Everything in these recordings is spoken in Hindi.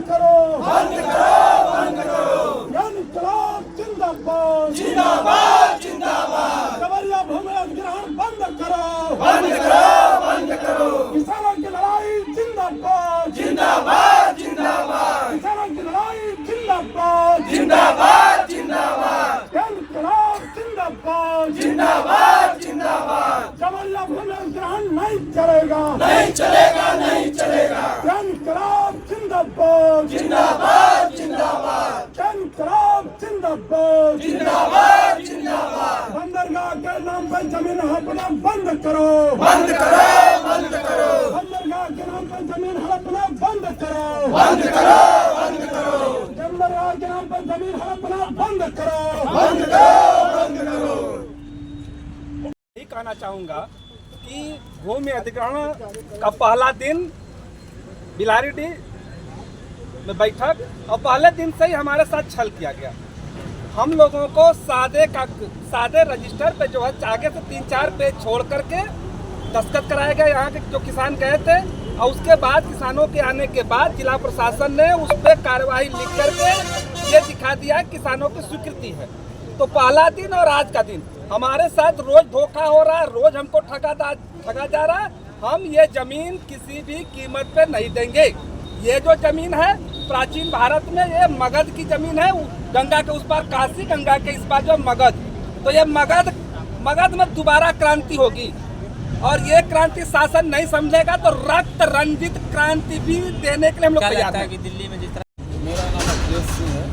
करो, बंद करो, बंद करो। इनकलाब जिंदाबाद, जिंदाबाद, जिंदाबाद। जबरिया भूमि अधिग्रहण बंद करो, बंद करो, बंद करो। किसानों की लड़ाई जिंदाबाद, जिंदाबाद, जिंदाबाद। किसानों की लड़ाई जिंदाबाद, जिंदाबाद, जिंदाबाद। इनकलाब जिंदाबाद, जिंदाबाद, जिंदाबाद। जबरिया भूमि अधिग्रहण नहीं चलेगा, नहीं चलेगा, नहीं चलेगा। इनकलाब जिंदाबाद, जिंदाबाद, जिंदाबाद। इनकलाब जिंदाबाद, जिंदाबाद, जिंदाबाद। बंदरगाह के नाम पर जमीन हड़पना बंद करो, बंद करो, बंद करो। बंदरगाह के नाम पर जमीन हड़पना बंद करो, बंद करो, बंद करो। बंदरगाह के नाम पर जमीन हड़पना बंद करो, बंद करो, बंद करो। यही कहना चाहूँगा कि भूमि अधिग्रहण का पहला दिन बिलारीडीह में बैठक और पहले दिन से ही हमारे साथ छल किया गया। हम लोगों को सादे रजिस्टर पे जो है आगे से 3-4 पेज छोड़ करके दस्तखत कराए गए यहाँ के जो किसान गए थे, और उसके बाद किसानों के आने के बाद जिला प्रशासन ने उस पर कार्रवाई लिख करके ये दिखा दिया किसानों की स्वीकृति है। तो पहला दिन और आज का दिन हमारे साथ रोज धोखा हो रहा है, रोज हमको ठगा जा रहा है। हम ये जमीन किसी भी कीमत पे नहीं देंगे। ये जो जमीन है प्राचीन भारत में ये मगध की जमीन है, गंगा के उस पार काशी, गंगा के इस पार जो मगध। तो ये मगध में दोबारा क्रांति होगी, और ये क्रांति शासन नहीं समझेगा तो रक्त रंजित क्रांति भी देने के लिए हम लोग तैयार हैं। कि दिल्ली में जिस तरह। मेरा नाम अखिलेश सिंह है।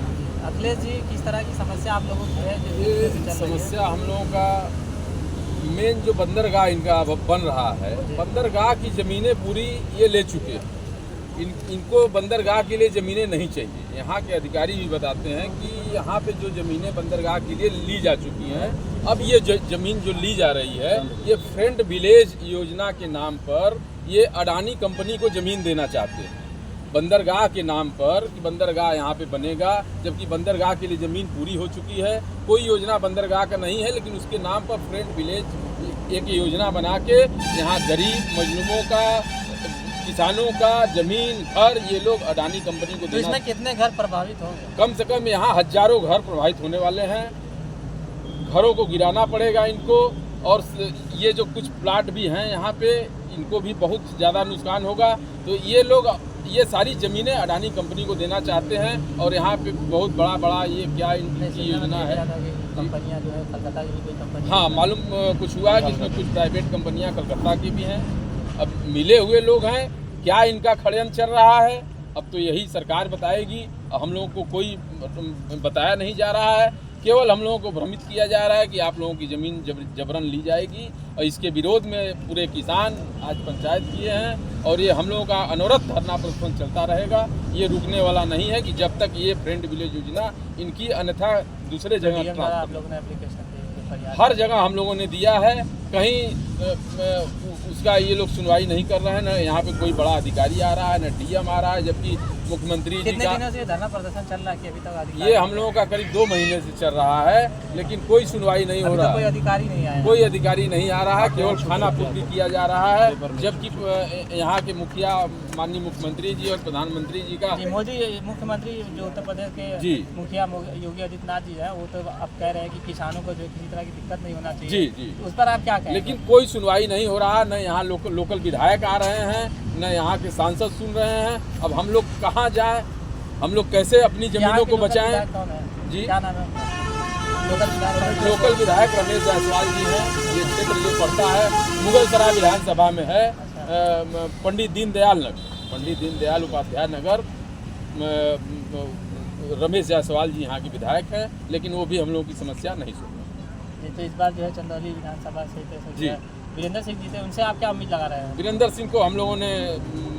अखिलेश जी, किस तरह की समस्या आप लोगों की है? ये समस्या हम लोगों का मेन जो बंदरगाह इनका बन रहा है, बंदरगाह की ज़मीनें पूरी ये ले चुके हैं। इनको बंदरगाह के लिए ज़मीनें नहीं चाहिए। यहाँ के अधिकारी भी बताते हैं कि यहाँ पे जो ज़मीनें बंदरगाह के लिए ली जा चुकी हैं, अब ये ज़मीन जो ली जा रही है ये फ्रेंड विलेज योजना के नाम पर ये अडानी कंपनी को ज़मीन देना चाहते हैं बंदरगाह के नाम पर, कि बंदरगाह यहाँ पे बनेगा, जबकि बंदरगाह के लिए ज़मीन पूरी हो चुकी है। कोई योजना बंदरगाह का नहीं है, लेकिन उसके नाम पर फ्रेंड विलेज एक योजना बना के यहाँ गरीब मजलूमों का, किसानों का ज़मीन, घर ये लोग अडानी कंपनी को तो इसमें कितने घर प्रभावित होंगे? कम से कम यहाँ हजारों घर प्रभावित होने वाले हैं। घरों को गिराना पड़ेगा इनको, और ये जो कुछ प्लाट भी हैं यहाँ पे इनको भी बहुत ज़्यादा नुकसान होगा। तो ये लोग ये सारी ज़मीनें अडानी कंपनी को देना चाहते हैं, और यहाँ पे बहुत बड़ा ये क्या इनकी योजना है। कंपनियाँ जो है कलकत्ता की कोई कंपनी, हाँ मालूम कुछ हुआ है कि इसमें कुछ प्राइवेट कंपनियाँ कलकत्ता की भी हैं। अब मिले हुए लोग हैं, क्या इनका षड्यंत्र चल रहा है अब तो यही सरकार बताएगी। हम लोगों को कोई बताया नहीं जा रहा है, केवल हम लोगों को भ्रमित किया जा रहा है कि आप लोगों की ज़मीन जबरन ली जाएगी। और इसके विरोध में पूरे किसान आज पंचायत किए हैं, और ये हम लोगों का अनवरत धरना प्रदर्शन चलता रहेगा। ये रुकने वाला नहीं है कि जब तक ये फ्रेंड विलेज योजना इनकी, अन्यथा दूसरे जगह आप लोगों ने एप्लीकेशन हर जगह हम लोगों ने दिया है, कहीं उसका ये लोग सुनवाई नहीं कर रहे हैं। न यहाँ पे कोई बड़ा अधिकारी आ रहा है, न डीएम आ रहा है, जबकि मुख्यमंत्री जी कितने का दिनों से धरना प्रदर्शन चल रहा है कि अभी तक ये हम लोगों का करीब 2 महीने से चल रहा है, लेकिन कोई सुनवाई नहीं हो रहा। कोई अधिकारी नहीं आया, कोई अधिकारी नहीं आ रहा है, केवल खाना पूर्ति किया जा रहा है। जबकि यहाँ के मुखिया माननीय मुख्यमंत्री जी और प्रधानमंत्री जी का मोदी मुख्यमंत्री जो उत्तर प्रदेश के मुखिया योगी आदित्यनाथ जी है, वो तो अब कह रहे हैं कि किसानों को जो किसी तरह की दिक्कत नहीं होना चाहिए। जी। उस पर आप क्या कहें? लेकिन कोई सुनवाई नहीं हो रहा, न यहाँ लोकल विधायक आ रहे हैं, न यहाँ के सांसद सुन रहे हैं। अब हम लोग कहाँ जाएं, हम लोग कैसे अपनी जमीनों को बचाएं? जी, क्या नाम है? लोकल विधायक रमेश जायसवाल जी हैं। ये क्षेत्र जो पड़ता है मुगलसराय विधानसभा में है, पंडित दीनदयाल उपाध्याय नगर। रमेश जायसवाल जी यहाँ के विधायक हैं, लेकिन वो भी हम लोगों की समस्या नहीं सुन रहे। तो इस बार जो है चंदौली विधानसभा से जी वीरेंद्र सिंह जी थे, उनसे आप क्या उम्मीद लगा रहे हैं? वीरेंद्र सिंह को हम लोगों ने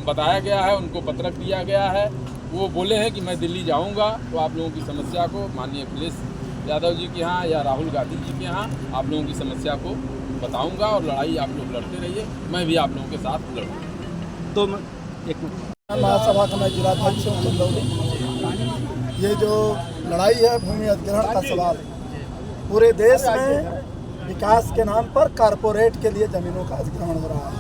बताया गया है, उनको पत्रक दिया गया है। वो बोले हैं कि मैं दिल्ली जाऊंगा तो आप लोगों की समस्या को माननीय अखिलेश यादव जी के यहाँ या राहुल गांधी जी के यहाँ आप लोगों की समस्या को बताऊंगा, और लड़ाई आप लोग लड़ते रहिए, मैं भी आप लोगों के साथ लड़ूंगा। तो एक महासभा का मैं जिलाध्यक्ष हूँ चंदौली। ये जो लड़ाई है भूमि अधिग्रहण का सवाल, पूरे देश में विकास के नाम पर कारपोरेट के लिए ज़मीनों का अधिग्रहण हो रहा है,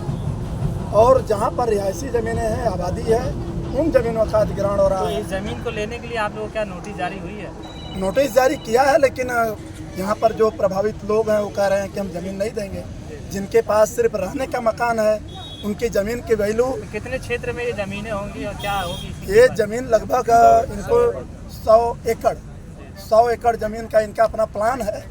और जहाँ पर रिहायशी ज़मीनें हैं, आबादी है, उन जमीनों का अधिग्रहण हो रहा तो है। इस जमीन को लेने के लिए आप लोगों को क्या नोटिस जारी हुई है? नोटिस जारी किया है, लेकिन यहाँ पर जो प्रभावित लोग हैं वो कह रहे हैं कि हम ज़मीन नहीं देंगे। जिनके पास सिर्फ रहने का मकान है उनकी ज़मीन की वैल्यू, तो कितने क्षेत्र में ये ज़मीनें होंगी और क्या होगी इसकी ये कीमत? ज़मीन लगभग इनको 100 एकड़ ज़मीन का इनका अपना प्लान है।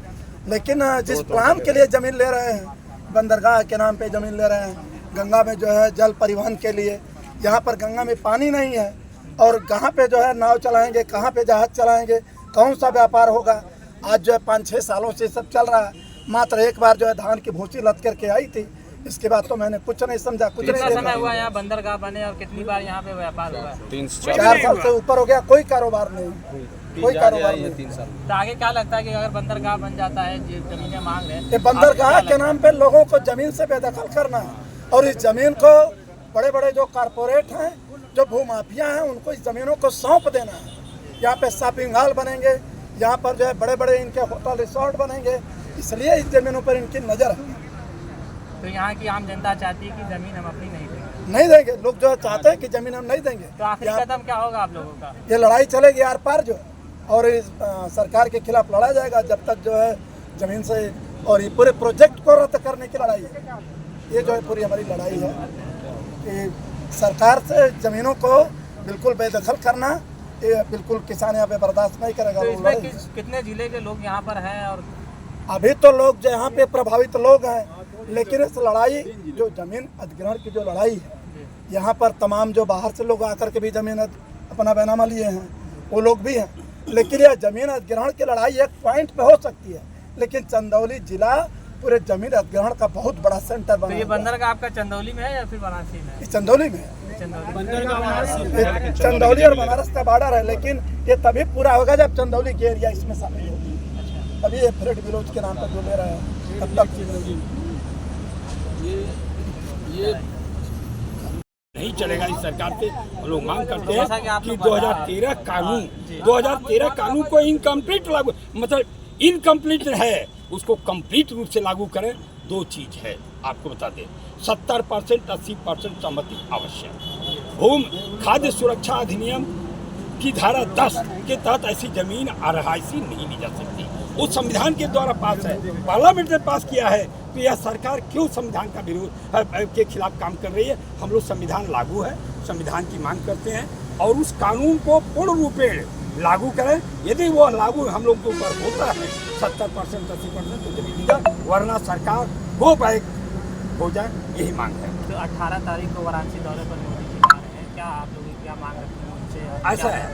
लेकिन जिस प्लान के लिए ज़मीन ले रहे हैं, बंदरगाह के नाम पे ज़मीन ले रहे हैं, गंगा में जो है जल परिवहन के लिए, यहाँ पर गंगा में पानी नहीं है और कहाँ पे जो है नाव चलाएंगे, कहाँ पे जहाज चलाएंगे, कौन सा व्यापार होगा। आज जो है 5-6 सालों से सब चल रहा है। मात्र एक बार जो है धान की भूसी लद करके आई थी, इसके बाद तो मैंने कुछ नहीं समझा, कुछ नहीं कितना समय देखा। हुआ यहाँ बंदरगाह बने और कितनी बार यहाँ पे व्यापार हुआ? 4 साल से ऊपर हो गया, कोई कारोबार नहीं, कोई कारोबार नहीं। तो आगे क्या लगता है कि अगर बंदरगाह बन जाता है, जमीनें मांग रहे हैं, ये बंदरगाह के नाम पे लोगों को जमीन से बेदखल करना है और इस जमीन को बड़े बड़े जो कारपोरेट हैं, जो भूमाफिया हैं, उनको इस जमीनों को सौंप देना है। यहाँ पे शॉपिंग हॉल बनेंगे, यहाँ पर जो है बड़े बड़े इनके होटल रिसोर्ट बनेंगे, इसलिए इस जमीनों पर इनकी नज़र है। तो यहाँ की आम जनता चाहती है कि जमीन हम अपनी नहीं देंगे। नहीं देंगे, लोग जो है चाहते हैं कि जमीन हम नहीं देंगे। तो आखिरी यहाँ कदम क्या होगा आप लोगों का? ये लड़ाई चलेगी आर पार जो, और इस सरकार के खिलाफ लड़ा जाएगा जब तक जो है जमीन से, और ये पूरे प्रोजेक्ट को रद्द करने की लड़ाई है। ये जो है पूरी हमारी लड़ाई है कि सरकार से ज़मीनों को बिल्कुल बेदखल करना, ये बिल्कुल किसान यहाँ पे बर्दाश्त नहीं करेगा। तो वो इसमें लड़ाई। कितने जिले के लोग यहाँ पर हैं? और अभी तो लोग जो यहाँ पे प्रभावित लोग हैं, लेकिन इस लड़ाई जो जमीन अधिग्रहण की जो लड़ाई है, यहाँ पर तमाम जो बाहर से लोग आकर के भी जमीन अपना बैनामा लिए हैं, वो लोग भी हैं। लेकिन यह जमीन अधिग्रहण की लड़ाई एक पॉइंट पे हो सकती है, लेकिन चंदौली जिला पूरे जमीन अधिग्रहण का बहुत बड़ा सेंटर तो बना ये हुआ है। बंदरगाह आपका चंदौली में है या फिर वाराणसी में है? ये चंदौली में है। चंदौली। चंदौली और बनारस का बॉर्डर है, लेकिन ये तभी पूरा होगा जब चंदौली की एरिया इसमें शामिल होगी, तभी ये फ्रेड विलोज के नाम पर जो ले रहे हैं तब तक ये नहीं चलेगा। इस सरकार से हम लोग मांग करते जैसा कि हैं आप कि लोग 2013 कानून 2013 कानून को इनकम्प्लीट लागू, मतलब इनकम्प्लीट है, उसको कंप्लीट रूप से लागू करें। 2 चीज है आपको बता दें, 70% 80% सहमति आवश्यक। भूमि खाद्य सुरक्षा अधिनियम की धारा 10 के तहत ऐसी जमीन आरहाइशी नहीं ली जा सकती। वो संविधान के द्वारा पास है, पार्लियामेंट ने पास किया है। तो यह सरकार क्यों संविधान का विरोध के खिलाफ काम कर रही है? हम लोग संविधान लागू है, संविधान की मांग करते हैं और उस कानून को पूर्ण रूपेण लागू करें। यदि वो लागू हम लोग के ऊपर होता है 70% 80% तो जमीन दी, वरना सरकार वो बैक हो जाए, यही मांग है। तो 18 तारीख को वाराणसी दौरे पर मोदी जी आ रहे हैं, क्या आप लोग क्या मांग रखते हैं उनसे? ऐसा है,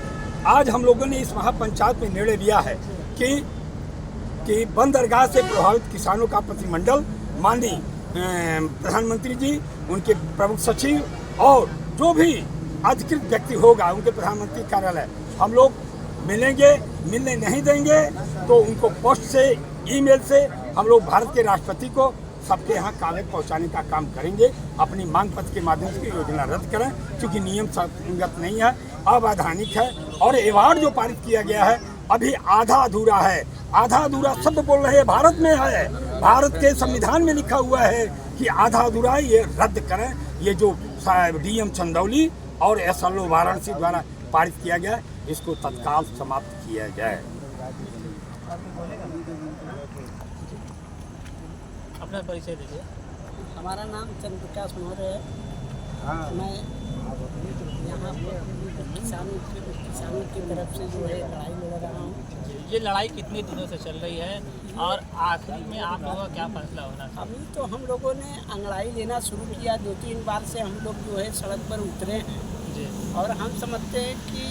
आज हम लोगों ने इस महापंचायत में निर्णय लिया है कि बंदरगाह से प्रभावित किसानों का प्रतिनिधिमंडल, माननीय प्रधानमंत्री जी, उनके प्रमुख सचिव और जो भी अधिकृत व्यक्ति होगा उनके प्रधानमंत्री कार्यालय, हम लोग मिलेंगे। मिलने नहीं देंगे तो उनको पोस्ट से, ईमेल से हम लोग भारत के राष्ट्रपति को सबके यहाँ कागज पहुँचाने का काम करेंगे। अपनी मांग पत्र के माध्यम से योजना रद्द करें, क्योंकि नियम संगत नहीं है, अवैधानिक है। और अवार्ड जो पारित किया गया है अभी आधा अधूरा है। आधा अधूरा शब्द बोल रहे हैं, भारत में है, भारत के संविधान में लिखा हुआ है कि आधा अधूरा है, ये रद्द करें। ये जो डीएम चंदौली और एसएलओ वाराणसी द्वारा पारित किया गया है, इसको तत्काल समाप्त किया जाए। अपना परिचय दीजिए। हमारा नाम चंद्र प्रकाश मौर्य है। मैं यहाँ किसानों की तरफ से जो है लड़ाई लड़ रहा हूँ। ये लड़ाई कितने दिनों से चल रही है और आखिरी में आप लोगों का क्या फैसला होना? अभी तो हम लोगों ने अंगड़ाई लेना शुरू किया, 2-3 बार से हम लोग जो है सड़क पर उतरे हैं जी। और हम समझते हैं कि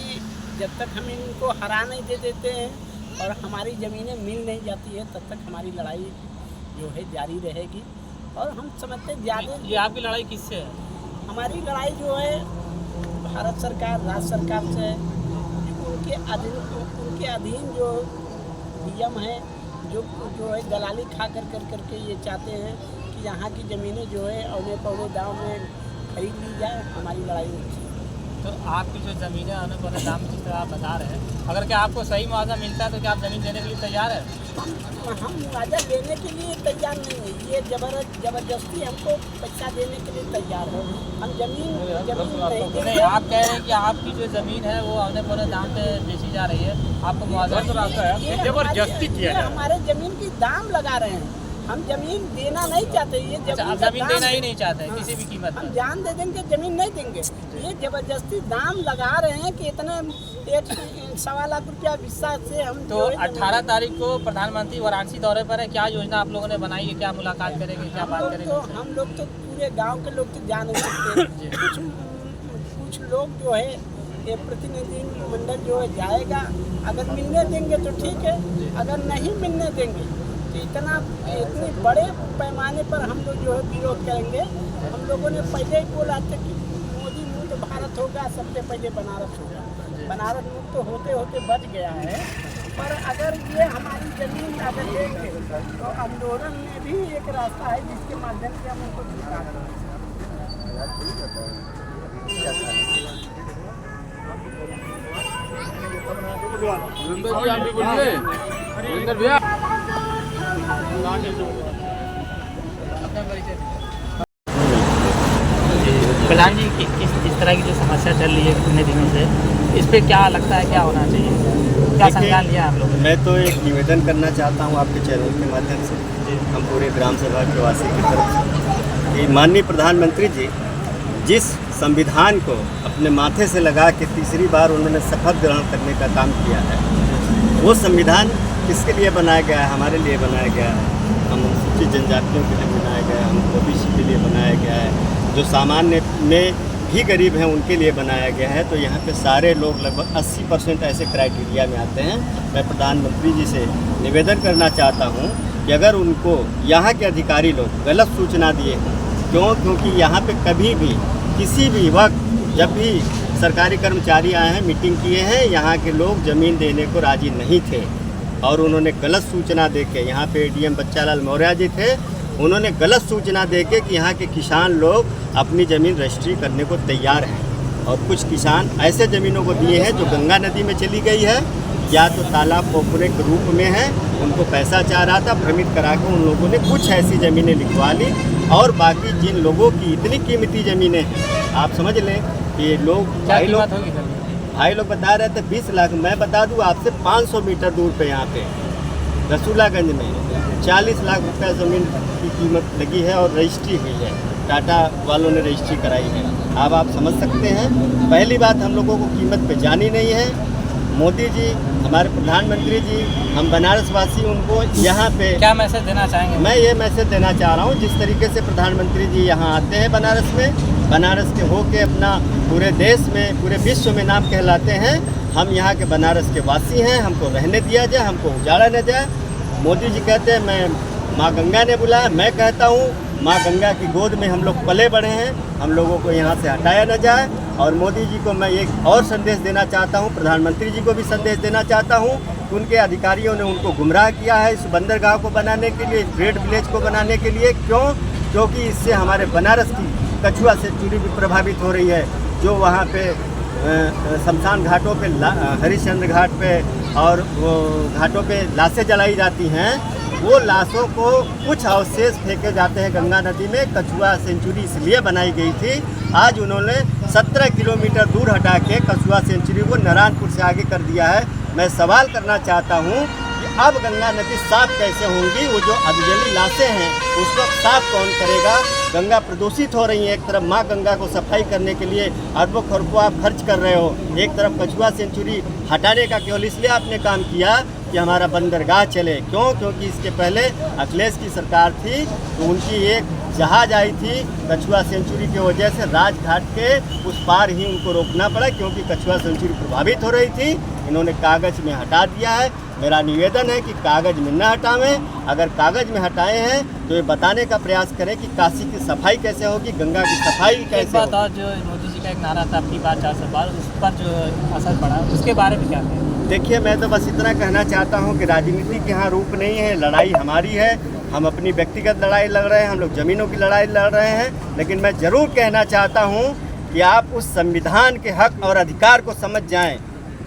जब तक हम इनको हरा नहीं दे देते हैं और हमारी ज़मीनें मिल नहीं जाती है, तब तक हमारी लड़ाई जो है जारी रहेगी। और हम समझते हैं ज़्यादा ये आपकी लड़ाई किससे है? हमारी लड़ाई जो है भारत सरकार, राज्य सरकार से, उनके अधीन जो नियम है, जो है दलाली खा करके ये चाहते हैं कि यहाँ की ज़मीनें जो है औने पौने दाम में खरीद ली जाए। हमारी लड़ाई तो आपकी जो ज़मीनें आने वाले दाम जिस तरह आप बता रहे हैं, अगर क्या आपको सही मुआवजा मिलता है तो क्या आप ज़मीन देने के लिए तैयार है? हम मुआवजा देने के लिए तैयार नहीं है, ये जबरदस्ती हमको पैसा देने के लिए तैयार है। हम जमीन नहीं देंगे। नहीं, आप कह रहे हैं कि आपकी जो ज़मीन है वो आने वाले दाम पे बेची जा रही है, आपको मुआवजा ये जबरदस्ती किया है। हमारे जमीन की दाम लगा रहे हैं, हम जमीन देना नहीं चाहते। ये आप ज़मीन देना ही नहीं चाहते किसी भी कीमत हम पर? जान दे देंगे, जमीन नहीं देंगे। ये जबरदस्ती दाम लगा रहे हैं कि इतने 1.25 लाख रुपया विश्वास से हम तो 18 तारीख को प्रधानमंत्री वाराणसी दौरे पर है, क्या योजना आप लोगों ने बनाई है, क्या मुलाकात करेंगे, क्या बात करेंगे? तो हम लोग तो पूरे गांव के लोग तो जा नहीं सकते। कुछ लोग जो है ये प्रतिनिधि मंडल जो है जाएगा, अगर मिलने देंगे तो ठीक है, अगर नहीं मिलने देंगे तो इतने बड़े पैमाने पर हम लोग जो है विरोध करेंगे। हम लोगों ने पहले ही बोला था कि मोदी मुक्त भारत होगा, सबसे पहले बनारस होगा। बनारस मुक्त तो होते होते बच गया है, पर अगर ये हमारी जमीन अगर लेंगे तो आंदोलन में भी एक रास्ता है जिसके माध्यम से हम उनको छुटा देंगे। प्रधान जी, इस तरह की जो समस्या चल रही है कितने दिनों से, इस पे क्या लगता है क्या होना चाहिए, क्या संज्ञान लिया आप लोगों ने? मैं तो एक निवेदन करना चाहता हूं आपके चैनल के माध्यम से, हम पूरे ग्राम सभा के वासी की तरफ से, कि माननीय प्रधानमंत्री जी जिस संविधान को अपने माथे से लगा के तीसरी बार उन्होंने शपथ ग्रहण करने का काम किया है, वो संविधान किसके लिए बनाया गया है? हमारे लिए बनाया गया है, हम अनुसूचित जनजातियों के लिए बनाया गया है, हम ओबीसी के लिए बनाया गया है, जो सामान्य में भी गरीब हैं उनके लिए बनाया गया है। तो यहाँ पे सारे लोग लगभग 80% ऐसे क्राइटेरिया में आते हैं। मैं प्रधानमंत्री जी से निवेदन करना चाहता हूँ कि अगर उनको यहाँ के अधिकारी लोग गलत सूचना दिए हैं, क्योंकि यहाँ पे कभी भी किसी भी वक्त जब भी सरकारी कर्मचारी आए हैं, मीटिंग किए हैं, यहाँ के लोग ज़मीन देने को राज़ी नहीं थे और उन्होंने गलत सूचना देके, यहाँ पे डीएम बच्चालाल मौर्य जी थे, उन्होंने गलत सूचना देके कि यहाँ के किसान लोग अपनी ज़मीन रजिस्ट्री करने को तैयार हैं। और कुछ किसान ऐसे ज़मीनों को दिए हैं जो गंगा नदी में चली गई है या तो तालाब पोखरे के रूप में है, उनको पैसा चाह रहा था, भ्रमित करा के उन लोगों ने कुछ ऐसी ज़मीनें लिखवा ली। और बाकी जिन लोगों की इतनी कीमती ज़मीनें हैं, आप समझ लें कि लोग भाई लोग बता रहे थे 20 लाख, मैं बता दूं आपसे 500 मीटर दूर पे यहाँ पे रसूलागंज में 40 लाख रुपए ज़मीन की कीमत लगी है और रजिस्ट्री हुई है, टाटा वालों ने रजिस्ट्री कराई है। अब आप समझ सकते हैं, पहली बात हम लोगों को कीमत पे जानी नहीं है। मोदी जी, हमारे प्रधानमंत्री जी, हम बनारस वासी उनको यहाँ पे क्या मैसेज देना चाहेंगे? मैं ये मैसेज देना चाह रहा हूँ, जिस तरीके से प्रधानमंत्री जी यहाँ आते हैं बनारस में, बनारस के होके अपना पूरे देश में, पूरे विश्व में नाम कहलाते हैं। हम यहाँ के बनारस के वासी हैं, हमको रहने दिया जाए, हमको उजाड़ा न जाए। मोदी जी कहते हैं मैं माँ गंगा ने बुलाया, मैं कहता हूँ माँ गंगा की गोद में हम लोग पले बढ़े हैं, हम लोगों को यहाँ से हटाया न जाए। और मोदी जी को मैं एक और संदेश देना चाहता हूँ, प्रधानमंत्री जी को भी संदेश देना चाहता हूँ कि उनके अधिकारियों ने उनको गुमराह किया है इस बंदरगाह को बनाने के लिए, इस ग्रेट विलेज को बनाने के लिए। क्योंकि इससे हमारे बनारस की कछुआ सेंचुरी भी प्रभावित हो रही है, जो वहाँ पे शमशान घाटों पे, हरिश्चंद्र घाट पे और वो घाटों पे लाशें जलाई जाती हैं, वो लाशों को कुछ अवशेष फेंके जाते हैं गंगा नदी में। कछुआ सेंचुरी इसलिए बनाई गई थी, आज उन्होंने 17 किलोमीटर दूर हटा के कछुआ सेंचुरी को नारायणपुर से आगे कर दिया है। मैं सवाल करना चाहता हूँ कि अब गंगा नदी साफ कैसे होंगी? वो जो अधजली लाशें हैं उसको साफ कौन करेगा? गंगा प्रदूषित हो रही है। एक तरफ माँ गंगा को सफाई करने के लिए अरबों खरबों आप खर्च कर रहे हो, एक तरफ कछुआ सेंचुरी हटाने का केवल इसलिए आपने काम किया कि हमारा बंदरगाह चले। क्योंकि इसके पहले अखिलेश की सरकार थी तो उनकी एक जहाज आई थी, कछुआ सेंचुरी की वजह से राजघाट के उस पार ही उनको रोकना पड़ा, क्योंकि कछुआ सेंचुरी प्रभावित हो रही थी। इन्होंने कागज़ में हटा दिया है। मेरा निवेदन है कि कागज़ में न हटावें, अगर कागज़ में हटाए हैं तो ये बताने का प्रयास करें कि काशी की सफाई कैसे होगी, गंगा की सफाई कैसे होगी। और जो मोदी जी का एक नारा था अपनी बात 400 बार, उस पर जो असर पड़ा उसके बारे में क्या कहें? देखिए, मैं तो बस इतना कहना चाहता हूँ कि राजनीति के यहाँ रूप नहीं है, लड़ाई हमारी है। हम अपनी व्यक्तिगत लड़ाई लड़ रहे हैं, हम लोग ज़मीनों की लड़ाई लड़ रहे हैं, लेकिन मैं ज़रूर कहना चाहता हूँ कि आप उस संविधान के हक और अधिकार को समझ जाएं,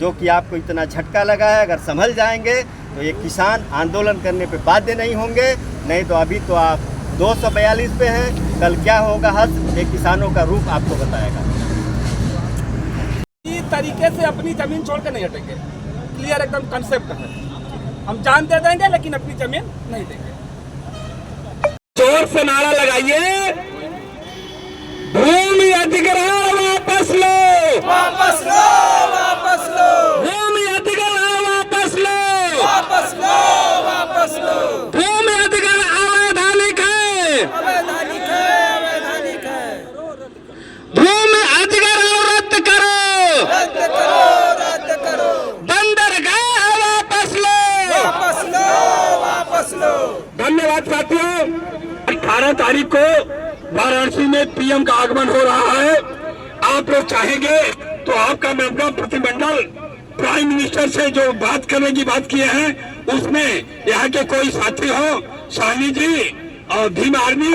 जो कि आपको इतना झटका लगा है। अगर संभल जाएंगे तो ये किसान आंदोलन करने पे बाध्य नहीं होंगे, नहीं तो अभी तो आप 242 पे हैं, कल क्या होगा हद एक किसानों का रूप आपको बताएगा। इस तरीके से अपनी जमीन छोड़ के नहीं हटेंगे, क्लियर एकदम कंसेप्ट है। हम जान दे देंगे लेकिन अपनी जमीन नहीं देंगे। जोर से नारा लगाइए, भूमि अधिग्रहण वापस लो, वापस लो, वापस लो, भूमि अधिग्रहण वापस लो, वापस लो, वापस लो। भूमि अधिग्रहण अवैधानिक है, अवैधानिक है, अवैधानिक है। भूमि अधिग्रहण रद्द करो, रद्द करो, रद्द करो। बंदरगाह वापस लो, वापस लो, वापस लो। धन्यवाद साथियों। 18 तारीख को वाराणसी में पीएम का आगमन हो रहा है। आप लोग चाहेंगे तो आपका मेंबर प्रतिमंडल प्राइम मिनिस्टर से जो बात करने की बात किए हैं उसमें यहाँ के कोई साथी हो, साहनी जी और भीम आर्मी,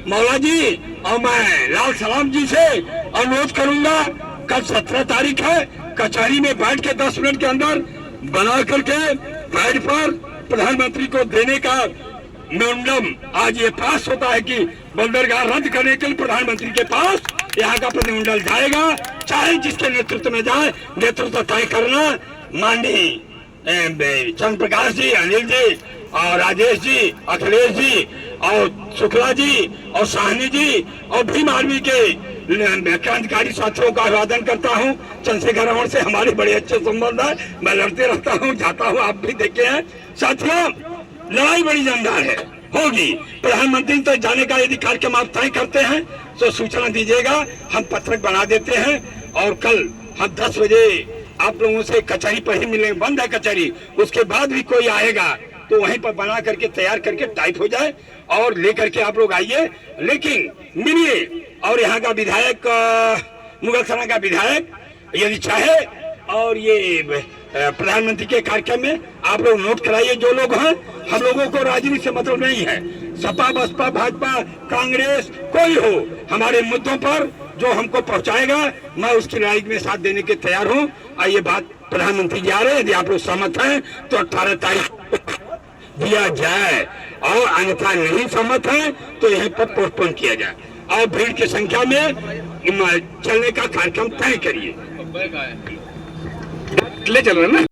मौला जी और मैं लाल सलाम जी से अनुरोध करूंगा, कल 17 तारीख है, कचहरी में बैठ के 10 मिनट के अंदर बना करके पैड पर प्रधानमंत्री को देने का मेमोरेंडम आज ये पास होता है कि बंदरगाह रद्द करने के लिए प्रधानमंत्री के पास यहाँ का प्रतिनिधिमंडल जाएगा, चाहे जिसके नेतृत्व में जाए। नेतृत्व तय करना माननीय चंद्र प्रकाश जी, अनिल जी और राजेश जी, अखिलेश जी और शुक्ला जी और साहनी जी और भीम आर्मी के क्रांतिकारी साथियों का अभिवादन करता हूँ। चंद्रशेखर रमन से हमारे बड़े अच्छे संबंध है, मैं लड़ते रहता हूँ, जाता हूँ, आप भी देखे हैं। साथियों, लड़ाई बड़ी जमदार है, होगी। प्रधानमंत्री तक जाने का यदि कार्यक्रम आप तय करते हैं तो सूचना दीजिएगा, हम पत्रक बना देते हैं और कल हम 10 बजे आप लोगों से कचहरी पर ही मिलेंगे। बंद है कचहरी, उसके बाद भी कोई आएगा तो वहीं पर बना करके तैयार करके टाइप हो जाए और लेकर के आप लोग आइए, लेकिन मिलिए। और यहाँ का विधायक मुगलसराय का विधायक यदि चाहे और ये प्रधानमंत्री के कार्यक्रम में आप लोग नोट कराइए जो लोग हैं। हम लोगों को राजनीति से मतलब नहीं है, सपा बसपा भाजपा कांग्रेस कोई हो, हमारे मुद्दों पर जो हमको पहुंचाएगा मैं उसकी लड़ाई में साथ देने के तैयार हूं। आइए बात प्रधानमंत्री जी आ रहे हैं, यदि आप लोग सहमत हैं तो 18 तारीख दिया जाए और अन्यथा नहीं सहमत है तो यहीं पर पोस्टपोन किया जाए और भीड़ की संख्या में चलने का कार्यक्रम तय करिए। ले चल रहे ना।